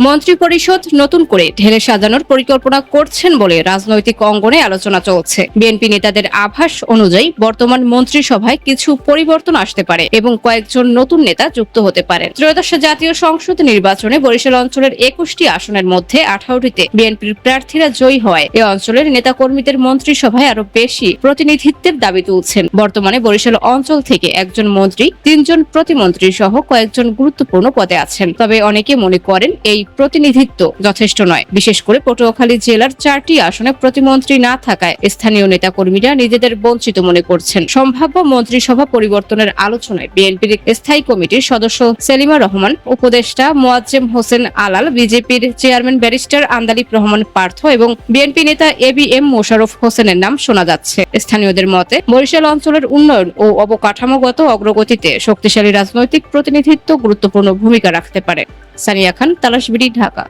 মন্ত্রিপরিষদ নতুন করে ঢেলে সাজানোর পরিকল্পনা করছেন বলে রাজনৈতিক অঙ্গনে আলোচনা চলছে। বিএনপি নেতাদের আভাস অনুযায়ী বর্তমান মন্ত্রিসভায় কিছু পরিবর্তন আসতে পারে এবং কয়েকজন নতুন নেতা যুক্ত হতে পারেন। ত্রয়োদশ জাতীয় সংসদ নির্বাচনে বরিশাল অঞ্চলের 21টি আসনের মধ্যে 18টিতে বিএনপির প্রার্থীরা জয়ী হওয়ায় এ অঞ্চলের নেতাকর্মীদের মন্ত্রিসভায় আরো বেশি প্রতিনিধিত্বের দাবি তুলছেন। বর্তমানে বরিশাল অঞ্চল থেকে একজন মন্ত্রী, 3 জন প্রতিমন্ত্রী সহ কয়েকজন গুরুত্বপূর্ণ পদে আছেন। তবে অনেকে মনে করেন এই প্রতিনিধিত্ব যথেষ্ট নয়। বিশেষ করে পটুয়াখালী জেলার 4টি আসনে প্রতিমন্ত্রী না থাকায় স্থানীয় নেতাকর্মীরা নিজেদের বঞ্চিত মনে করছেন। সম্ভাব্য মন্ত্রিসভা পরিবর্তনের আলোচনায় বিএনপির স্থায়ী কমিটির সদস্য সেলিমা রহমান, উপদেষ্টা মোয়াজ্জেম হোসেন আলাল, বিজেপির চেয়ারম্যান ব্যারিস্টার আন্দালিব রহমান পার্থ এবং বিএনপি নেতা এবিএম মোশাররফ হোসেনের নাম শোনা যাচ্ছে। স্থানীয়দের মতে বরিশাল অঞ্চলের উন্নয়ন ও অবকাঠামোগত অগ্রগতিতে শক্তিশালী রাজনৈতিক প্রতিনিধিত্ব গুরুত্বপূর্ণ ভূমিকা রাখতে পারে। সানিয়া খান, তালাশবিড়ি, ঢাকা।